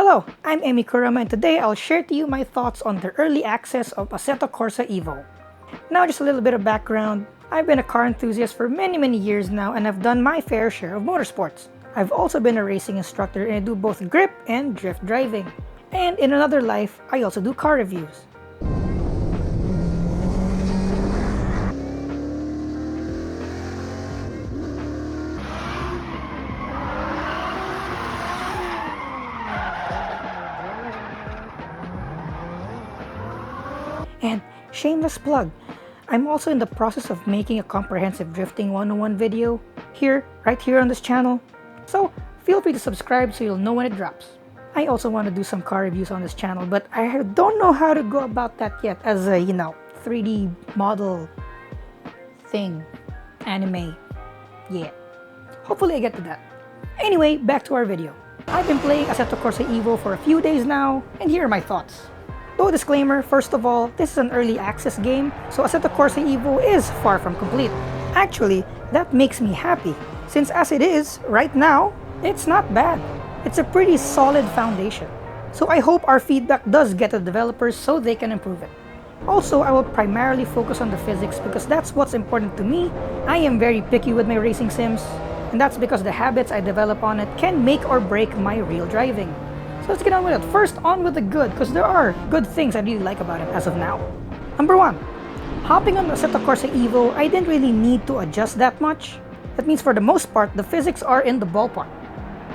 Hello, I'm Emi Kurama and today I'll share to you my thoughts on the early access of Assetto Corsa Evo. Now just a little bit of background. I've been a car enthusiast for many years now and I've done my fair share of motorsports. I've also been a racing instructor and I do both grip and drift driving. And in another life, I also do car reviews. And shameless plug, I'm also in the process of making a comprehensive drifting 101 video right here on this channel. So feel free to subscribe so you'll know when it drops. I also want to do some car reviews on this channel, but I don't know how to go about that yet as a, 3D model thing, anime, yeah. Hopefully I get to that. Anyway, back to our video. I've been playing Assetto Corsa Evo for a few days now, and here are my thoughts. Though disclaimer, first of all, this is an early access game, so Assetto Corsa Evo is far from complete. Actually, that makes me happy, since as it is, right now, it's not bad. It's a pretty solid foundation. So I hope our feedback does get to the developers so they can improve it. Also, I will primarily focus on the physics because that's what's important to me. I am very picky with my racing sims, and that's because the habits I develop on it can make or break my real driving. So let's get on with it. First, on with the good, because there are good things I really like about it as of now. Number 1, hopping on the Assetto Corsa Evo, I didn't really need to adjust that much. That means for the most part, the physics are in the ballpark.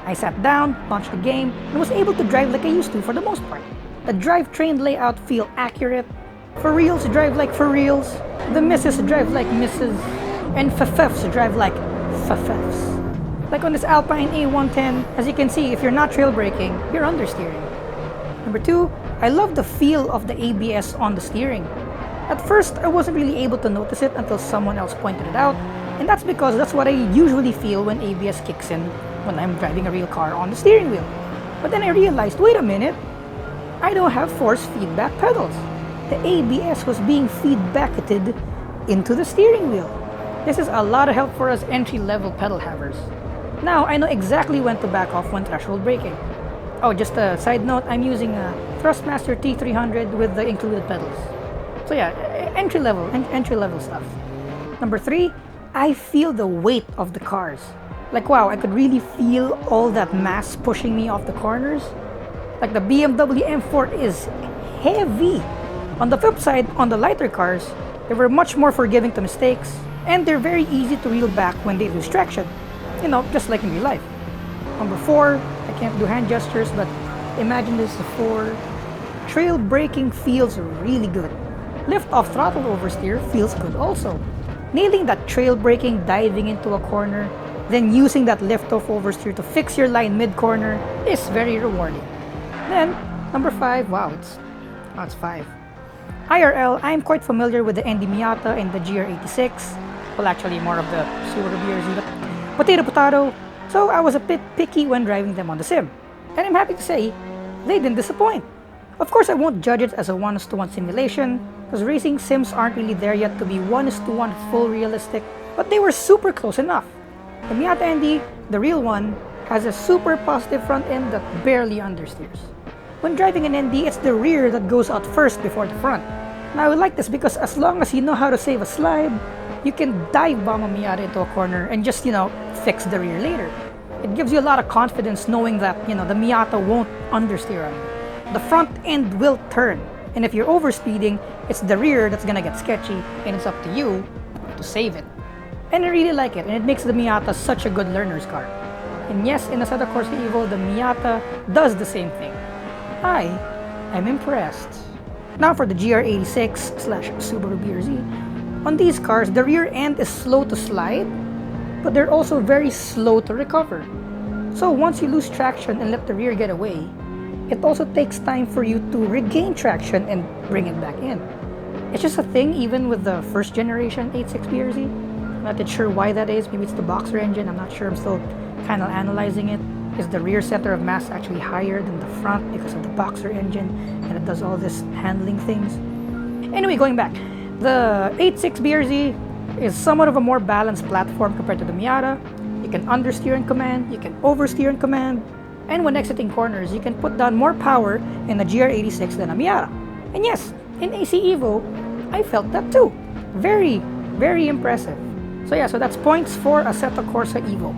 I sat down, launched the game, and was able to drive like I used to for the most part. The drivetrain layout feel accurate. For reals drive like for reals. The misses drive like misses. And fefs drive like fefs. Like on this Alpine A110, as you can see, if you're not trail braking, you're understeering. Number 2, I love the feel of the ABS on the steering. At first, I wasn't really able to notice it until someone else pointed it out, and that's because that's what I usually feel when ABS kicks in when I'm driving a real car on the steering wheel. But then I realized, wait a minute, I don't have force feedback pedals. The ABS was being feedbacketed into the steering wheel. This is a lot of help for us entry-level pedal havers. Now I know exactly when to back off when threshold braking. Oh, just a side note, I'm using a Thrustmaster T300 with the included pedals. So yeah, entry-level stuff. Number 3, I feel the weight of the cars. Like wow, I could really feel all that mass pushing me off the corners. Like the BMW M4 is heavy. On the flip side, on the lighter cars, they were much more forgiving to mistakes, and they're very easy to reel back when they lose traction. Just like in real life. Number 4, I can't do hand gestures, but imagine this before. Trail braking feels really good. Lift off throttle oversteer feels good also. Nailing that trail braking diving into a corner, then using that lift off oversteer to fix your line mid-corner is very rewarding. Then, number 5, wow, it's 5. IRL, I'm quite familiar with the ND Miata and the GR86. Well, actually more of the Subaru BRZ. Potato, so I was a bit picky when driving them on the sim. And I'm happy to say, they didn't disappoint. Of course, I won't judge it as a 1:1 simulation, because racing sims aren't really there yet to be 1:1 full realistic, but they were super close enough. The Miata ND, the real one, has a super positive front end that barely understeers. When driving an ND, it's the rear that goes out first before the front. Now I like this because as long as you know how to save a slide, you can dive bomb a Miata into a corner and just, fix the rear later. It gives you a lot of confidence knowing that, the Miata won't understeer on you. The front end will turn, and if you're overspeeding, it's the rear that's gonna get sketchy, and it's up to you to save it. And I really like it, and it makes the Miata such a good learner's car. And yes, in Assetto Corsa Evo, the Miata does the same thing. I am impressed. Now for the GR86/Subaru BRZ. On these cars, the rear end is slow to slide, but they're also very slow to recover. So once you lose traction and let the rear get away, it also takes time for you to regain traction and bring it back in. It's just a thing even with the first generation 86 BRZ. I'm not yet sure why that is. Maybe it's the boxer engine. I'm not sure. I'm still kind of analyzing it. Is the rear center of mass actually higher than the front because of the boxer engine and it does all this handling things? Anyway, going back. The 86 BRZ is somewhat of a more balanced platform compared to the Miata. You can understeer in command, you can oversteer in command. And when exiting corners, you can put down more power in the GR86 than a Miata. And yes, in AC Evo, I felt that too. Very, very impressive. So yeah, so that's points for Assetto Corsa Evo.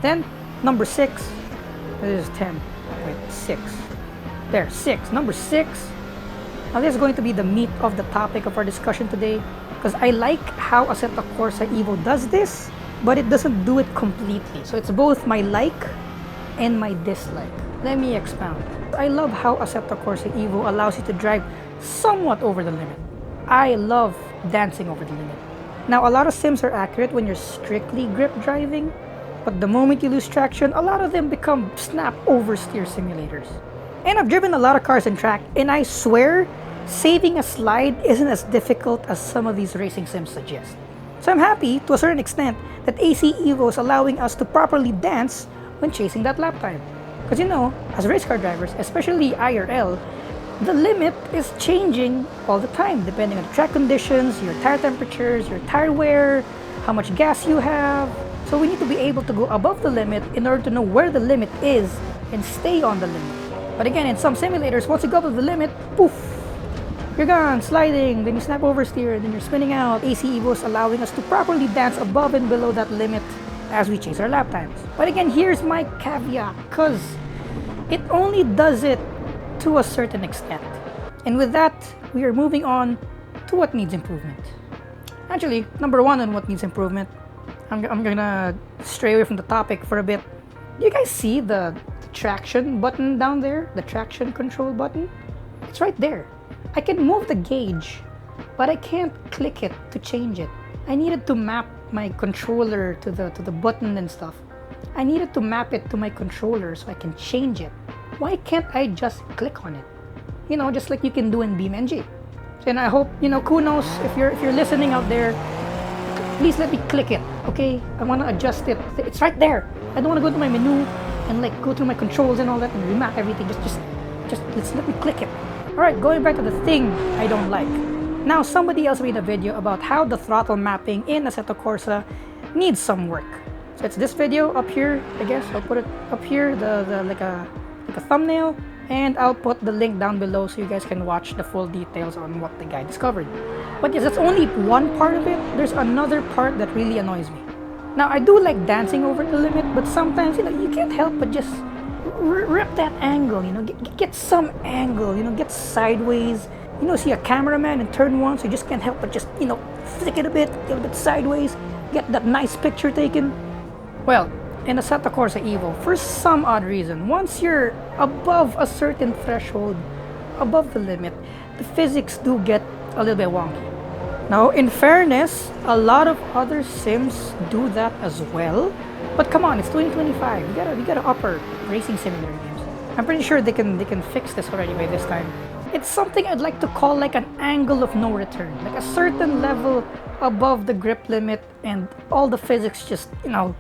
Then, number 6. This is 10. Wait, 6. There, 6. Number 6. Now this is going to be the meat of the topic of our discussion today, because I like how Assetto Corsa Evo does this, but it doesn't do it completely. So it's both my like and my dislike. Let me expound. I love how Assetto Corsa Evo allows you to drive somewhat over the limit. I love dancing over the limit. Now, a lot of sims are accurate when you're strictly grip driving, but the moment you lose traction, a lot of them become snap oversteer simulators. And I've driven a lot of cars in track, and I swear, saving a slide isn't as difficult as some of these racing sims suggest. So I'm happy, to a certain extent, that AC Evo is allowing us to properly dance when chasing that lap time. Because you know, as race car drivers, especially IRL, the limit is changing all the time, depending on the track conditions, your tire temperatures, your tire wear, how much gas you have. So we need to be able to go above the limit in order to know where the limit is and stay on the limit. But again, in some simulators, once you go above the limit, poof, you're gone, sliding, then you snap oversteer, then you're spinning out. AC Evo is allowing us to properly dance above and below that limit as we chase our lap times. But again, here's my caveat, because it only does it to a certain extent. And with that, we are moving on to what needs improvement. Actually, number 1 on what needs improvement, I'm gonna stray away from the topic for a bit. Do you guys see the traction button down there? The traction control button? It's right there. I can move the gauge, but I can't click it to change it. I needed to map my controller to the button and stuff. I needed to map it to my controller so I can change it. Why can't I just click on it? You know, just like you can do in BeamNG. And I hope, you know, Kunos, if you're listening out there, please let me click it, okay? I want to adjust it. It's right there. I don't want to go to my menu and like go through my controls and all that and remap everything. Just let me click it. All right, going back to the thing I don't like. Now, somebody else made a video about how the throttle mapping in Assetto Corsa needs some work. So it's this video up here, I guess. I'll put it up here, like a thumbnail, and I'll put the link down below so you guys can watch the full details on what the guy discovered. But yes, that's only one part of it. There's another part that really annoys me. Now, I do like dancing over the limit, but sometimes, you know, you can't help but just rip that angle, you know, get some angle, you know, get sideways. You know, see a cameraman in turn 1, so you just can't help but just, you know, flick it a bit sideways, get that nice picture taken. Well, in Assetto Corsa Evo, for some odd reason, once you're above a certain threshold, above the limit, the physics do get a little bit wonky. Now, in fairness, a lot of other sims do that as well. But come on, it's 2025. We gotta up our racing simulator games. I'm pretty sure they can fix this already by this time. It's something I'd like to call like an angle of no return, like a certain level above the grip limit, and all the physics just, you know,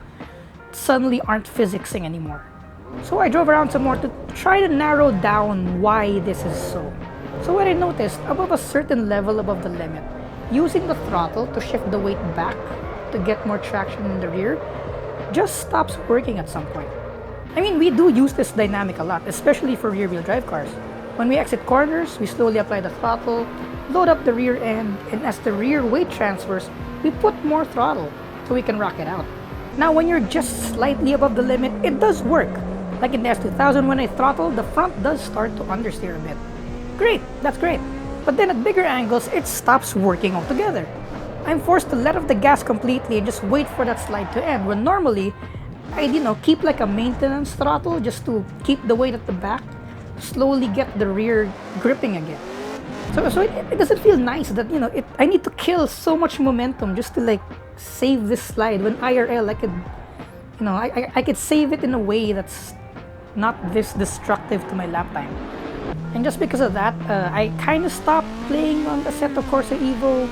suddenly aren't physicsing anymore. So I drove around some more to try to narrow down why this is so. So what I noticed, above a certain level above the limit, using the throttle to shift the weight back to get more traction in the rear just stops working at some point. I mean, we do use this dynamic a lot, especially for rear-wheel drive cars. When we exit corners, we slowly apply the throttle, load up the rear end, and as the rear weight transfers, we put more throttle so we can rock it out. Now, when you're just slightly above the limit, it does work. Like in the S2000, when I throttle, the front does start to understeer a bit. Great, that's great. But then at bigger angles, it stops working altogether. I'm forced to let off the gas completely and just wait for that slide to end, when normally, I'd, you know, keep like a maintenance throttle just to keep the weight at the back, slowly get the rear gripping again. So it doesn't feel nice that, you know, I need to kill so much momentum just to like save this slide, when IRL I could, you know, I could save it in a way that's not this destructive to my lap time. And just because of that, I kind of stopped playing on the Assetto Corsa Evo,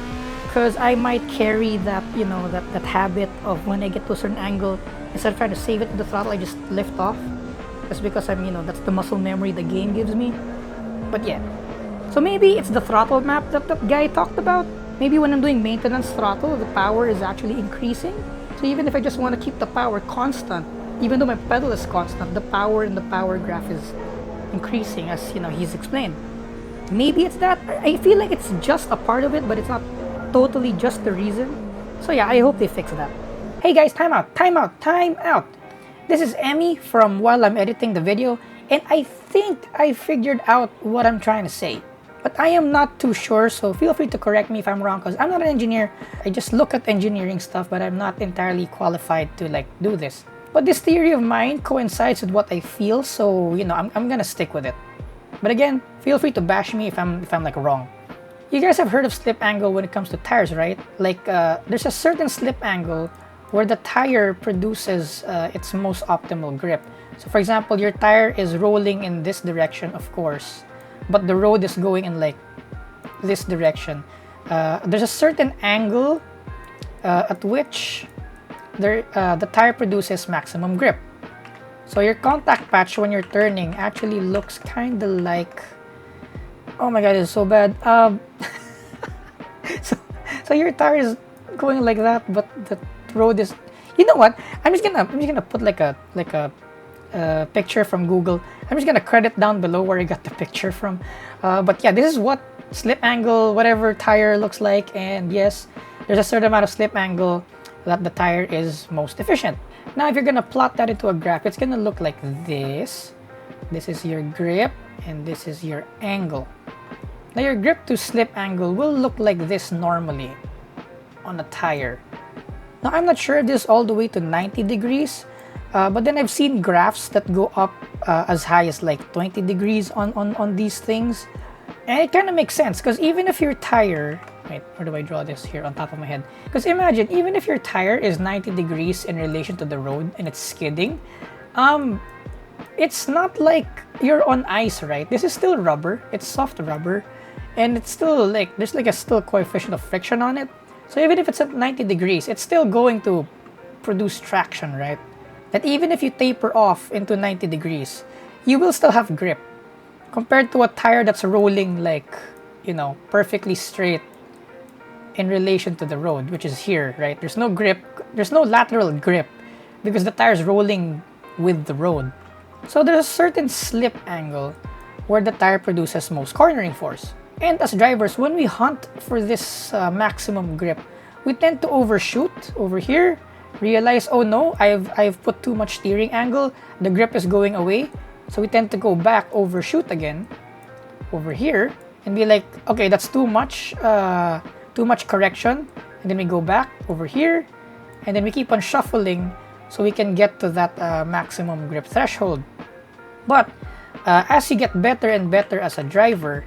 because I might carry that, you know, that habit of when I get to a certain angle, instead of trying to save it to the throttle, I just lift off. That's because I'm, you know, that's the muscle memory the game gives me. But yeah. So maybe it's the throttle map that that guy talked about. Maybe when I'm doing maintenance throttle, the power is actually increasing. So even if I just want to keep the power constant, even though my pedal is constant, the power in the power graph is increasing, as he's explained. Maybe it's that. I feel like it's just a part of it, but it's not totally just the reason. So yeah, I hope they fix that. Hey guys, time out, time out, time out. This is Emmy from While I'm Editing the Video, and I think I figured out what I'm trying to say. But I am not too sure, so feel free to correct me if I'm wrong, because I'm not an engineer. I just look at engineering stuff, but I'm not entirely qualified to do this. But this theory of mine coincides with what I feel, so I'm gonna stick with it. But again, feel free to bash me if I'm wrong. You guys have heard of slip angle when it comes to tires, right? There's a certain slip angle where the tire produces its most optimal grip. So for example, your tire is rolling in this direction, of course, but the road is going in this direction. There's a certain angle at which the tire produces maximum grip. So your contact patch when you're turning actually looks kind of like, oh my god, it's so bad. So your tire is going like that, but the road is. You know what? I'm just gonna put like a picture from Google. I'm just gonna credit down below where I got the picture from. But yeah, this is what slip angle, whatever tire looks like, and yes, there's a certain amount of slip angle that the tire is most efficient. Now, if you're gonna plot that into a graph, it's gonna look like this. This is your grip, and this is your angle. Now, your grip to slip angle will look like this normally on a tire. Now, I'm not sure if this is all the way to 90 degrees, but then I've seen graphs that go up as high as like 20 degrees on these things. And it kind of makes sense, because even if your tire... Wait, where do I draw this here on top of my head? Because imagine, even if your tire is 90 degrees in relation to the road and it's skidding, it's not like you're on ice, right? This is still rubber. It's soft rubber. And it's still there's a still coefficient of friction on it. So even if it's at 90 degrees, it's still going to produce traction, right? That even if you taper off into 90 degrees, you will still have grip. Compared to a tire that's rolling perfectly straight in relation to the road, which is here, right? There's no grip, there's no lateral grip because the tire's rolling with the road. So there's a certain slip angle where the tire produces most cornering force. And as drivers, when we hunt for this maximum grip, we tend to overshoot over here, realize, oh no, I've put too much steering angle, the grip is going away. So we tend to go back, overshoot again over here, and be like, okay, that's too much correction, and then we go back over here, and then we keep on shuffling so we can get to that maximum grip threshold. But as you get better and better as a driver,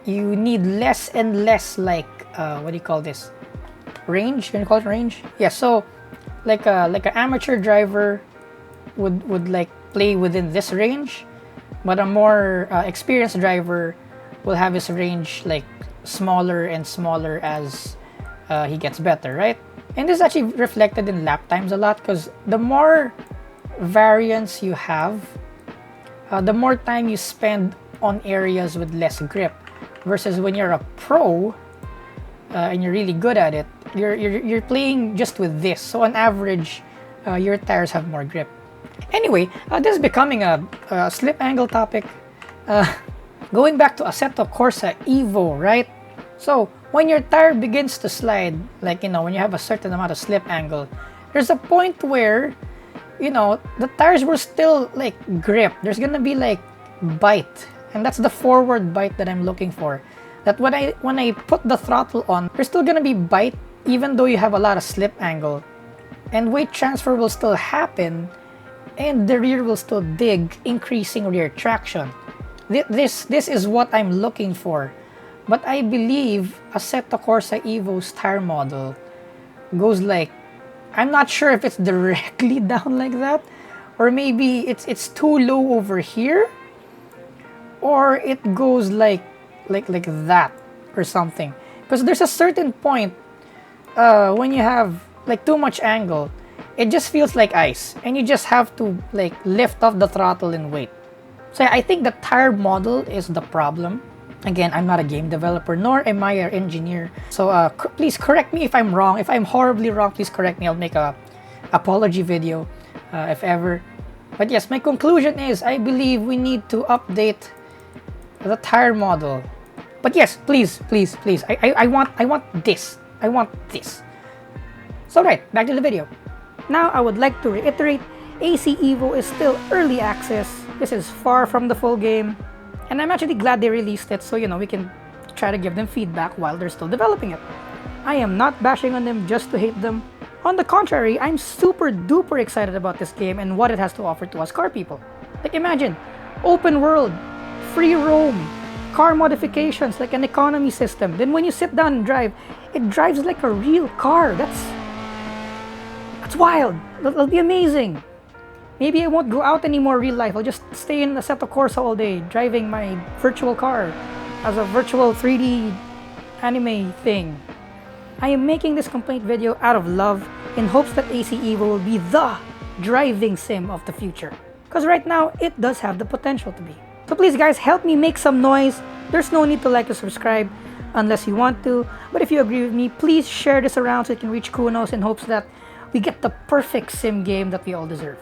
you need less and less what do you call this? Range? Can you call it range? Yeah. So like an amateur driver would play within this range, but a more experienced driver will have his range smaller and smaller as he gets better, right? And this is actually reflected in lap times a lot, because the more variance you have, the more time you spend on areas with less grip, versus when you're a pro and you're really good at it, you're playing just with this. So on average, your tires have more grip. Anyway, this is becoming a slip angle topic. Going back to Assetto Corsa Evo, right? So when your tire begins to slide, when you have a certain amount of slip angle, there's a point where, the tires will still grip. There's gonna be bite, and that's the forward bite that I'm looking for. That when I put the throttle on, there's still gonna be bite, even though you have a lot of slip angle, and weight transfer will still happen, and the rear will still dig, increasing rear traction. This is what I'm looking for. But I believe Assetto Corsa Evo's tire model goes I'm not sure if it's directly down like that, or maybe it's too low over here, or it goes like that or something. Because there's a certain point when you have too much angle, it just feels like ice, and you just have to lift off the throttle and wait. So I think the tire model is the problem. Again, I'm not a game developer, nor am I an engineer. So please correct me if I'm wrong. If I'm horribly wrong, please correct me. I'll make a apology video, if ever. But yes, my conclusion is I believe we need to update the tire model. But yes, please, please, please. I want this. I want this. So right, back to the video. Now I would like to reiterate, AC Evo is still early access. This is far from the full game. And I'm actually glad they released it so, you know, we can try to give them feedback while they're still developing it. I am not bashing on them just to hate them. On the contrary, I'm super duper excited about this game and what it has to offer to us car people. Like imagine, open world, free roam, car modifications like an economy system. Then when you sit down and drive, it drives like a real car. That's wild. That'll be amazing. Maybe I won't go out anymore real life. I'll just stay in Assetto Corsa all day, driving my virtual car as a virtual 3D anime thing. I am making this complaint video out of love in hopes that AC Evo will be the driving sim of the future. Because right now, it does have the potential to be. So please guys, help me make some noise. There's no need to like or subscribe unless you want to. But if you agree with me, please share this around so it can reach Kunos in hopes that we get the perfect sim game that we all deserve.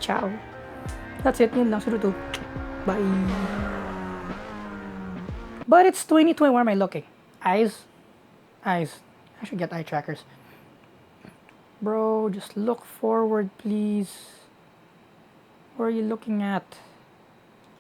Ciao. That's it. Yun lang. Suruto. Bye. But it's 2020. Where am I looking? Eyes? Eyes. I should get eye trackers. Bro, just look forward, please. What are you looking at?